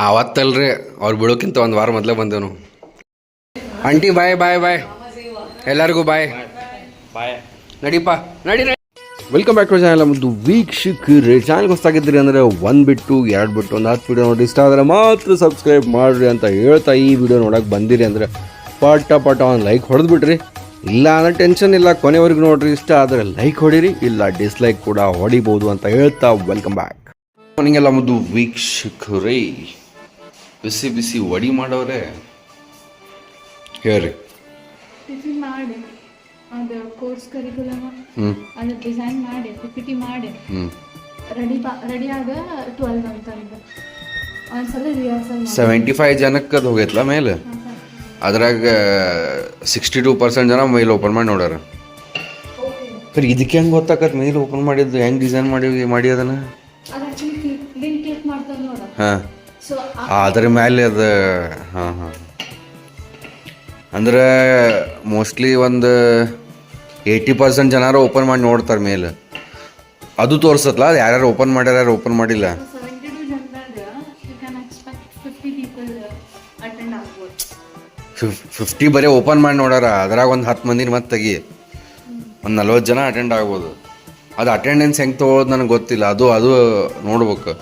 ಅವತ್ತಲ್ರಿ ಅವ್ರು ಬಿಡೋಕ್ಕಿಂತ ಒಂದು ವಾರ ಮೊದಲೇ ಬಂದೇನು. ಆಂಟಿ ಬಾಯ್ ಬಾಯ್ ಬಾಯ್, ಎಲ್ಲರಿಗೂ ಬಾಯ್ ಬಾಯ್. ನಡಿಪ್ಪ ನಡಿ ನಡಿ. Welcome back to channel. ನಮ್ಮದು ವೀಕ್ಷಕರೇ, ಚಾನಲ್ಗೆ ಹೊಸ್ತಾಗಿದ್ರಿ ಅಂದರೆ ಒಂದು ಬಿಟ್ಟು ಎರಡು ಬಿಟ್ಟು ಒಂದು 10 ವಿಡಿಯೋ ನೋಡಿ ಇಷ್ಟ ಆದರೆ ಮಾತ್ರ ಸಬ್ಸ್ಕ್ರೈಬ್ ಮಾಡಿರಿ ಅಂತ ಹೇಳ್ತಾ ಈ ವಿಡಿಯೋ ನೋಡೋಕೆ ಬಂದಿರಿ ಅಂದರೆ ಪಟ ಒಂದು ಲೈಕ್ ಹೊಡೆದ್ಬಿಟ್ರಿ. ಇಲ್ಲ ಅಂದರೆ ಟೆನ್ಷನ್ ಇಲ್ಲ, ಕೊನೆವರೆಗೂ ನೋಡ್ರಿ. ಇಷ್ಟ ಆದರೆ ಲೈಕ್ ಹೊಡೀರಿ, ಇಲ್ಲ ಡಿಸ್ಲೈಕ್ ಕೂಡ ಹೊಡಿಬೋದು ಅಂತ ಹೇಳ್ತಾ ವೆಲ್ಕಮ್ ಬ್ಯಾಕ್. ನಿಮಗೆಲ್ಲ ನಮ್ಮದು ವೀಕ್ಷಕರೇ, ಬಿಸಿ ಬಿಸಿ ವಡಿ ಮಾಡೋರೆ ಹೇಳ್ರಿ. ಟಿಫಿನ್ ಮಾಡಿ ಅದು ಕೋರ್ಸ್ ಕರಿಕ್ಯುಲಮ್ ಅದು ಡಿಸೈನ್ ಮಾಡಿ PPT ಮಾಡಿ ರೆಡಿ ಆಗ 12 ಅಂತಂದ್ರೆ ಒಂದ್ಸಲ ರಿಹರ್ಸಲ್ 75 ಜನಕ್ಕೆ ಅದು ಹೋಗೈತಲ್ಲ ಮೇಲೆ. ಅದ್ರಾಗ 62% ಜನ ಮೇಲ್ ಓಪನ್ ಮಾಡಿ ನೋಡ್ಯಾರ. ಸರಿ, ಇದಕ್ಕೆ ಹೆಂಗೆ ಗೊತ್ತಾಕತ್ ಮೇಲ್ ಓಪನ್ ಮಾಡಿದ್ದು, ಹೆಂಗೆ ಡಿಸೈನ್ ಮಾಡಿ ಅದನ್ನು? ಹಾಂ, ಅದ್ರ ಮೇಲೆ ಅದು. ಹಾಂ, ಅಂದ್ರೆ ಮೋಸ್ಟ್ಲಿ ಒಂದು 80% ಜನರು ಓಪನ್ ಮಾಡಿ ನೋಡ್ತಾರೆ ಮೇಲೆ. ಅದು ತೋರಿಸತ್ಲ ಅದು ಯಾರ್ಯಾರು ಓಪನ್ ಮಾಡ್ಯಾರ, ಯಾರು ಓಪನ್ ಮಾಡಿಲ್ಲ. 50 ಬರೀ ಓಪನ್ ಮಾಡಿ ನೋಡ್ಯಾರ. ಅದ್ರಾಗ ಒಂದು 10 ಮಂದಿನ ಮತ್ತೆ ತೆಗಿ, ಒಂದು 40 ಜನ ಅಟೆಂಡ್ ಆಗ್ಬೋದು. ಅದು ಅಟೆಂಡೆನ್ಸ್ ಹೆಂಗೆ ತೊಗೊಳೋದು ನನಗೆ ಗೊತ್ತಿಲ್ಲ. ಅದು ನೋಡ್ಬೇಕು.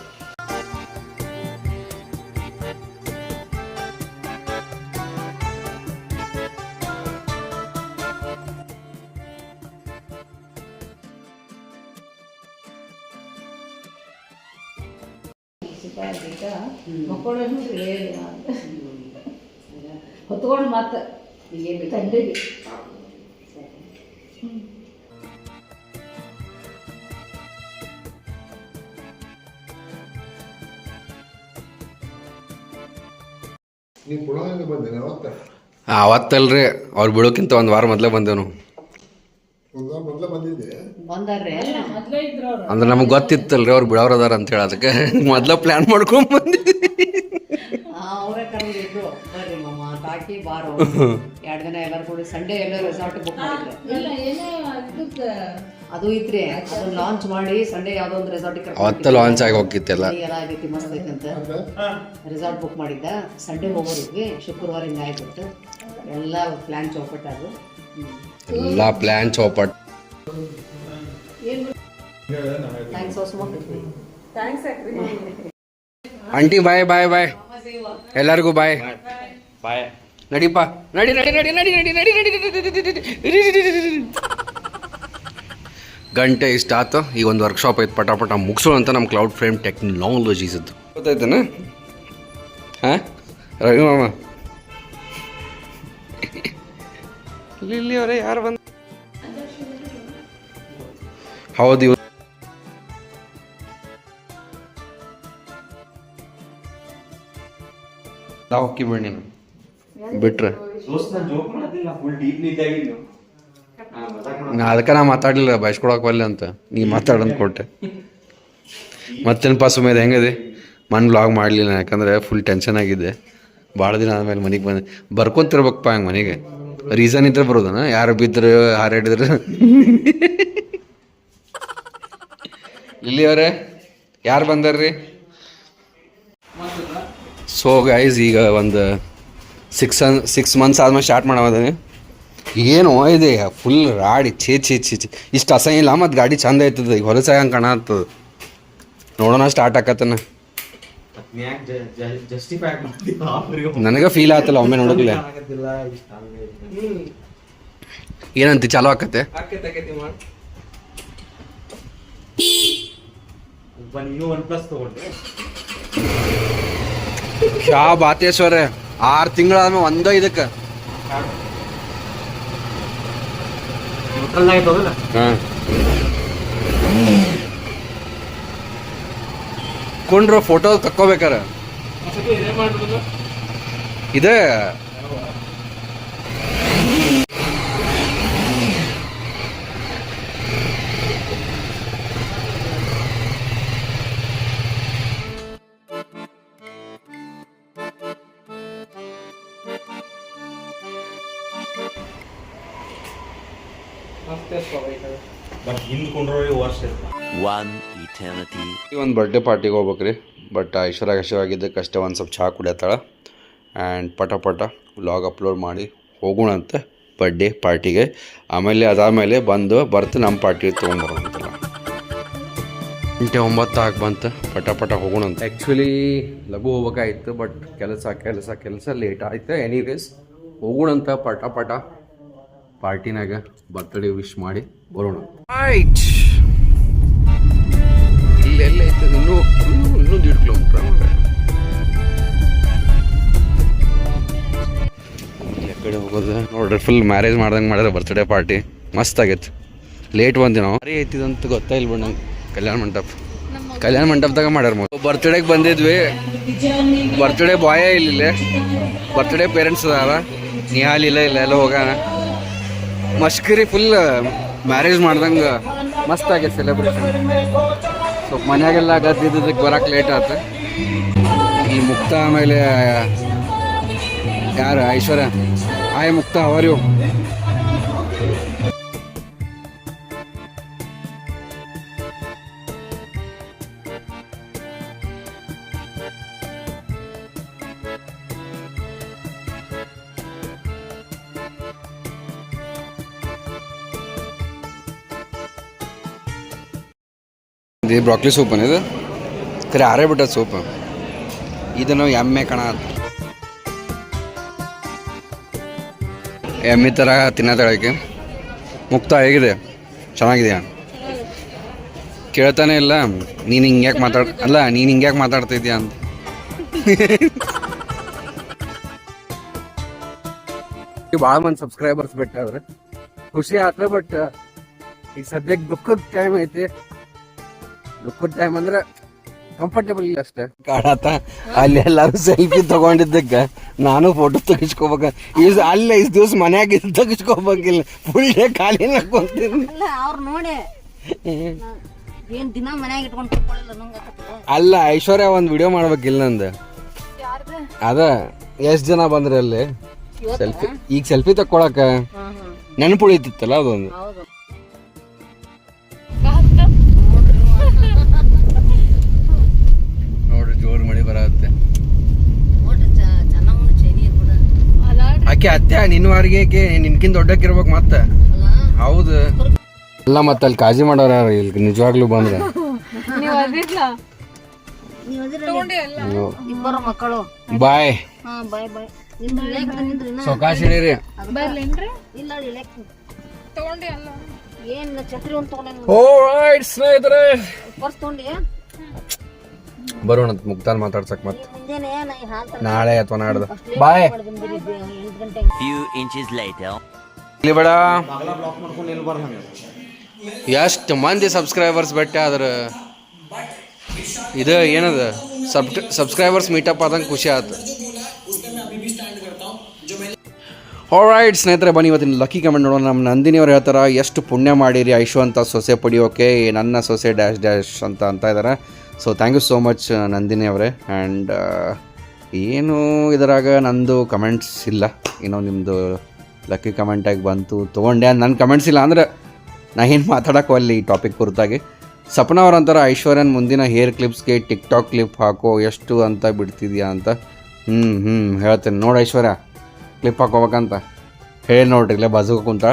ಹೊತ್ಕೊಂಡು ಮತ್ತೆ ತಂಡಿಗೆ ಅವತ್ತಲ್ರಿ ಅವ್ರು ಬಿಡೋಕ್ಕಿಂತ ಒಂದು ವಾರ ಮೊದಲೇ ಬಂದೇನು. ಅಂದ್ರೆ ನಮಗೆ ಗೊತ್ತಿತ್ತಲ್ರಿ ಅವ್ರು ಬಿಡೋರು ಅದಾರ ಅಂತ ಹೇಳಿ, ಅದಕ್ಕೆ ಮೊದಲ ಪ್ಲ್ಯಾನ್ ಮಾಡ್ಕೊಂಡು ಬಂದಿದ್ವಿ. ಅವರೇ ಕರೆದಿದ್ರು, ಬರ್ರಿ ಮಮ್ಮ ತಾಕಿ ಬಾರೋ 2 ದಿನ ಎಲ್ಲರೂ ಕೂಡಿ ಸಂಡೇ ಎಲ್ಲ ರೆಸಾರ್ಟ್ ಬುಕ್ ಮಾಡಿದ್ರು. ಅದು ಇತ್ರಿ, ಅದು ಲಾಂಚ್ ಮಾಡಿ ಸಂಡೇ ಯಾವುದೋ ಒಂದು ರೆಸಾರ್ಟಿಗೆ ಅವತ್ತ ಲಾಂಚ್ ಆಗಿ ಹೋಗಿತ್ತೆಲ್ಲ ಎಲ್ಲ ಆಗೈತಿ, ಮಸ್ತ್ ಐತಂತ ರೆಸಾರ್ಟ್ ಬುಕ್ ಮಾಡಿದ್ದ. ಸಂಡೇ ಹೋಗೋರಿಗೆ ಶುಕ್ರವಾರ ಹಿಂಗೆ ಆಗ್ಬಿಟ್ಟು ಎಲ್ಲ ಪ್ಲ್ಯಾನ್ ಚೌಪಟ್ಟು. ಅದು ಎಲ್ಲ ಪ್ಲ್ಯಾನ್ ಚೌಪಟ್. Thanks Suma. Thanks aunty bye bye bye, ಎಲ್ಲರಿಗೂ ಬಾಯ್ ಬಾಯ್. ನಡಿಪ್ಪ ನಡಿ ನಡಿ ನಡಿ ನಡಿ ನಡಿ ನಡಿ ನಡಿ. ಗಂಟೆ ಇಷ್ಟ ಆಯ್ತು. ಈಗ ಒಂದು ವರ್ಕ್ಶಾಪ್ ಐತೆ, ಪಟ ಮುಗಿಸೋಣ ಅಂತ ನಮ್ಮ ಕ್ಲೌಡ್ ಫ್ರೇಮ್ ಟೆಕ್ನಾಲಜೀಸ್ ಅದು ಗೊತ್ತಾಯ್ತಾನ. ಹಾಂ ರವಿ ಮಾಮ, ಇಲ್ಲಿ ಅವರೇ ಯಾರು ಬಂದು? ಹೌದು, ಇವ್ರು ಹೋಗಿ ಬಿಡಿ ನೀನು ಬಿಟ್ರೆ. ಅದಕ್ಕೆ ನಾ ಮಾತಾಡಲಿಲ್ಲ, ಬಯಸ್ಕೊಳಕ್ ಬರಲಿ ಅಂತ. ನೀ ಮಾತಾಡಂತ ಕೊಟ್ಟೆ. ಮತ್ತೇನಪ್ಪ ಸುಮೇಧ, ಹೆಂಗಿದೆ? ಮನ್ ವ್ಲಾಗ್ ಮಾಡಲಿಲ್ಲ ಯಾಕಂದರೆ ಫುಲ್ ಟೆನ್ಷನ್ ಆಗಿದೆ. ಭಾಳ ದಿನ ಆದಮೇಲೆ ಮನೆಗೆ ಬಂದು ಬರ್ಕೊತಿರ್ಬೇಕಪ್ಪ ಹಂಗೆ ಮನೆಗೆ. ರೀಸನ್ ಇದ್ರೆ ಬರೋದನ, ಯಾರು ಬಿದ್ದರು ಹಾರಾಡಿದ್ರು. ಇಲ್ಲಿಯವರೇ ಯಾರು ಬಂದಾರ್ರಿ? ಸೊ ಗೈಸ್, ಈಗ ಒಂದು 6 ಮಂತ್ಸ್ ಆದ್ಮೇಲೆ ಸ್ಟಾರ್ಟ್ ಮಾಡೋದೀನಿ. ಏನು ಇದೆ ಫುಲ್ ರಾಡಿ ಛೇ ಇಷ್ಟು ಅಸಹ್ಯ ಇಲ್ಲ. ಮತ್ತು ಗಾಡಿ ಚಂದ ಆಯ್ತದ, ಈಗ ಹೊಲಸ ಹಂಗೆ ಕಾಣತ್ತದ. ನೋಡೋಣ ಸ್ಟಾರ್ಟ್ ಆಕತ್ತನ. ನನಗೆ ಫೀಲ್ ಆತಲ್ಲ ಒಮ್ಮೆ ನೋಡಕ್ಲೆ. ಏನಂತ ಚಾಲೋ ಆಕತ್ತೆ? ಶಾ ಬಾತೇಶ್ವರ 6 ತಿಂಗಳಾದ್ಮೇಲೆ ಒಂದ ಇದಕ್ಕೆ ಕೊಂಡ್ರ ಫೋಟೋ ತಕ್ಕೋಬೇಕಾರ ಇದೆ. ಬಟ್ ಹಿಂದ್ಕೊಂಡ್ರೆ ವರ್ಷ. 1 eternity. ಒಂದು ಬರ್ಡೇ ಪಾರ್ಟಿಗೆ ಹೋಗ್ಬೇಕ್ರಿ. ಬಟ್ ಐಶ್ವರ್ಯ ಆಗಿದ್ದಕ್ಕೆ ಅಷ್ಟೇ ಒಂದು ಸ್ವಲ್ಪ ಚಹಾ ಕುಡಿಯತ್ತಾಳ. ಆ್ಯಂಡ್ ಪಟ ವ್ಲಾಗ್ ಅಪ್ಲೋಡ್ ಮಾಡಿ ಹೋಗೋಣಂತೆ ಬರ್ಡೇ ಪಾರ್ಟಿಗೆ. ಆಮೇಲೆ ಅದಾದಮೇಲೆ ಬರ್ತು ನಮ್ಮ ಪಾರ್ಟಿ ತೊಗೊಂಬರೋಂತಲ್ಲ. 8:09 ಆಗಿ ಬಂತು. ಪಟ ಹೋಗೋಣಂತ. ಆ್ಯಕ್ಚುಲಿ ಲಘು ಹೋಗ್ಬೇಕಾಯ್ತು, ಬಟ್ ಕೆಲಸ ಲೇಟ್ ಆಯ್ತು. ಎನಿವೇಸ್ ಹೋಗೋಣಂತ ಪಟ ಪಾರ್ಟಿನಾಗ ಬರ್ತ್ಡೇ ವಿಶ್ ಮಾಡಿ ಬರೋಣ. ಆಯ್ಟ್ ಇಲ್ಲೆಲ್ಲ ಐತೆ ಇನ್ನೂ 1.5 ಕಿಲೋಮೀಟ್ರ್. ಕಡೆ ಹೋಗೋದು ನೋಡ್ರಿ, ಫುಲ್ ಮ್ಯಾರೇಜ್ ಮಾಡ್ದಂಗೆ ಮಾಡಿದ್ರೆ ಬರ್ತ್ಡೇ ಪಾರ್ಟಿ ಮಸ್ತ್ ಆಗೈತೆ. ಲೇಟ್ ಬಂದಿವಿ ನಾವು. ಭಾರಿ ಐತಿದಂತ ಗೊತ್ತಾಯಿಲ್ಲ ಬಿಡ ನಂಗೆ. ಕಲ್ಯಾಣ ಮಂಟಪದಾಗ ಮಾಡ್ಯಾರ. ಬರ್ತ್ಡೇಗೆ ಬಂದಿದ್ವಿ. ಬರ್ತ್ಡೇ ಬಾಯೇ ಇಲ್ಲ, ಬರ್ತ್ಡೇ ಪೇರೆಂಟ್ಸ್ ಅದಾರ. ನಿಹಾಲ್ ಇಲ್ಲ ಎಲ್ಲ ಹೋಗೋಣ. ಮಸ್ಕರಿ ಫುಲ್ ಮ್ಯಾರೇಜ್ ಮಾಡ್ದಂಗೆ ಮಸ್ತ್ ಆಗೈತೆ ಸೆಲೆಬ್ರೇಷನ್. ಸ್ವಲ್ಪ ಮನ್ಯಾಗೆಲ್ಲ ಗದ್ದಿದ್ದಕ್ಕೆ ಬರೋಕೆ ಲೇಟ್ ಆಯ್ತು. ಈ ಮುಕ್ತ ಆಮೇಲೆ ಯಾರು ಐಶ್ವರ್ಯ, ಆಯ್ ಮುಕ್ತ ಅವರ್ ಇದು ಬ್ರಾಕ್ಲಿ ಸೂಪ್ ಇದು ಖರೆ ಆರೇ ಬಿಟ್ಟ ಸೂಪ್. ಇದನ್ನು ಎಮ್ಮೆ ಕಣ ಎಮ್ಮೆ ಥರ ತಿನ್ನೋದಕ್ಕೆ. ಮುಕ್ತ ಹೇಗಿದೆ? ಚೆನ್ನಾಗಿದೆಯಾ? ಕೇಳ್ತಾನೆ ಇಲ್ಲ ನೀನು ಹಿಂಗ್ಯಾಕೆ ಮಾತಾಡ್ತಿದ್ಯಾ ಅಂತ. ಭಾಳ ಮಂದಿ ಸಬ್ಸ್ಕ್ರೈಬರ್ಸ್ ಬಿಟ್ಟಾದ್ರೆ ಖುಷಿ ಆಯ್ತು. ಬಟ್ ಈಗ ಸದ್ಯಕ್ಕೆ ದುಃಖದ ಟೈಮ್ ಐತಿ. ದುಃಖದ ಟೈಮ್ ಅಂದ್ರೆ ಕಂಫರ್ಟೇಬಲ್ ಇಲ್ಲ ಅಷ್ಟೇ. ಕಾಣತ್ತ ಅಲ್ಲಿ ಎಲ್ಲಾರು ಸೆಲ್ಫಿ ತಗೊಂಡಿದ್ದಕ್ಕೆ ನಾನು ಫೋಟೋ ತೆಗಿಸ್ಕೋಬೇಕ. ಅಲ್ಲೇ ಇಷ್ಟು ದಿವಸ ಮನ್ಯಾಗ ತೆಗಿಸ್ಕೋಬೇಕಿಲ್ಲ. ಫುಲ್ ಡೇ ಖಾಲಿ ಹಾಕೊಂತೀನಿ. ಅಲ್ಲ ಐಶ್ವರ್ಯ ಒಂದು ವಿಡಿಯೋ ಮಾಡ್ಬೇಕಿಲ್ಲ ನಂದು. ಅದ ಎಷ್ಟು ಜನ ಬಂದ್ರೆ ಅಲ್ಲಿ ಸೆಲ್ಫಿ. ಈಗ ಸೆಲ್ಫಿ ತಕ್ಕೊಳಕ ನೆನಪು ಉಳಿತಿತ್ತಲ್ಲ ಅದೊಂದು. ನೋಡ್ರಿ ಜೋರು ಮಳೆ ಬರತ್ತೆ. ಆಕೆ ಅತ್ತೆ ನಿನ್ನವಾರಿಗೆ ನಿನ್ಕಿಂತ ದೊಡ್ಡಕ್ಕಿರ್ಬೇಕು ಮತ್ತೆ. ಹೌದು ಅಲ್ಲ ಮತ್ತೆ ಅಲ್ಲಿ ಕಾಳಜಿ ಮಾಡೋರ ಇಲ್ಲಿ ನಿಜವಾಗ್ಲೂ ಬಂದ್ರೆ. ಬಾಯ್ ಸೊಕಾಶಿರಿ ಸ್ನೇಹಿತರೆ ಬರೋಣ ಮುಕ್ತಾನ್ ಮಾತಾಡ್ಸಕ್ ಮತ್ತೆ ನಾಳೆ ಅಥವಾ ನಾಡ್ದು. ಬಾಯ್. Few inches later. ಇಲ್ಲಿ ಬೇಡ ಎಷ್ಟು ಮಂದಿ ಸಬ್ಸ್ಕ್ರೈಬರ್ಸ್ ಬೆಟ್ಟ ಆದ್ರೆ ಇದು ಏನದ ಸಬ್ಸ್ಕ್ರೈಬರ್ಸ್ ಮೀಟಪ್ ಆದಂಗೆ ಖುಷಿ ಆಯ್ತು. ಆಲ್ರೈಟ್ ಸ್ನೇಹಿತರೆ, ಬನ್ನಿ ಇವತ್ತಿನ ಲಕ್ಕಿ ಕಮೆಂಟ್ ನೋಡೋಣ. ನಮ್ಮ ನಂದಿನಿ ಅವ್ರು ಹೇಳ್ತಾರೆ, ಎಷ್ಟು ಪುಣ್ಯ ಮಾಡಿರಿ ಐಶು ಅಂತ ಸೊಸೆ ಪಡಿಯೋಕೆ, ನನ್ನ ಸೊಸೆ ಡ್ಯಾಶ್ ಅಂತ ಇದ್ದಾರೆ. So thank you so much Nandini ಅವರೇ. ಆ್ಯಂಡ್ ಏನು ಇದರಾಗ ನಂದು ಕಮೆಂಟ್ಸ್ ಇಲ್ಲ. ಏನೋ ನಿಮ್ಮದು ಲಕ್ಕಿ ಕಮೆಂಟಾಗಿ ಬಂತು ತೊಗೊಂಡೆ. ನನ್ನ ಕಮೆಂಟ್ಸ್ ಇಲ್ಲ ಅಂದ್ರೆ ನಾ ಏನು ಮಾತಾಡೋಕ್ಕೂ ಅಲ್ಲಿ ಈ ಟಾಪಿಕ್ ಕುರಿತಾಗಿ. ಸಪ್ನ ಅವ್ರ ಅಂತಾರೆ, ಐಶ್ವರ್ಯನ್ ಮುಂದಿನ ಹೇರ್ ಕ್ಲಿಪ್ಸ್ಗೆ ಟಿಕ್ಟಾಕ್ ಕ್ಲಿಪ್ ಹಾಕೋ ಎಷ್ಟು ಅಂತ ಬಿಡ್ತಿದ್ಯಾ ಅಂತ. ಹೇಳ್ತೇನೆ ನೋಡಿ ಐಶ್ವರ್ಯ ಕ್ಲಿಪ್ ಹಾಕೋಬೇಕಂತ ಹೇಳಿ ನೋಡ್ರಿ ಇಲ್ಲೇ ಬಾಜು ಕುಂತ.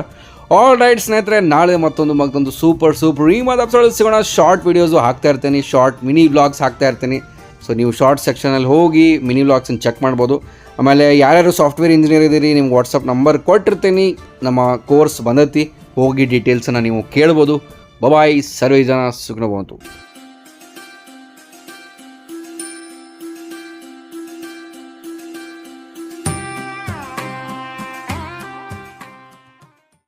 ಆಲ್ ರೈಟ್ ಸ್ನೇಹಿತರೆ, ನಾಳೆ ಮತ್ತೊಂದು ಸೂಪರ್ ಈ ಮಾತಾಡ್ಸೋದು ಸಿಗೋಣ. ಶಾರ್ಟ್ ವೀಡಿಯೋಸು ಹಾಕ್ತಾ ಇರ್ತೀನಿ, ಶಾರ್ಟ್ ಮಿನಿ ವ್ಲಾಗ್ಸ್ ಹಾಕ್ತಾ ಇರ್ತೀನಿ. ಸೊ ನೀವು ಶಾರ್ಟ್ ಸೆಕ್ಷನಲ್ಲಿ ಹೋಗಿ ಮಿನಿ ವ್ಲಾಗ್ಸನ್ನು ಚೆಕ್ ಮಾಡ್ಬೋದು. ಆಮೇಲೆ ಯಾರ್ಯಾರು ಸಾಫ್ಟ್ವೇರ್ ಇಂಜಿನಿಯರ್ ಇದ್ದೀರಿ ನಿಮ್ಗೆ ವಾಟ್ಸಪ್ ನಂಬರ್ ಕೊಟ್ಟಿರ್ತೀನಿ. ನಮ್ಮ ಕೋರ್ಸ್ ಬಂದೈತಿ, ಹೋಗಿ ಡೀಟೇಲ್ಸನ್ನು ನೀವು ಕೇಳ್ಬೋದು. ಬಾಯ್, ಸರ್ವೇ ಜನ ಸುಖ ಬಂತು.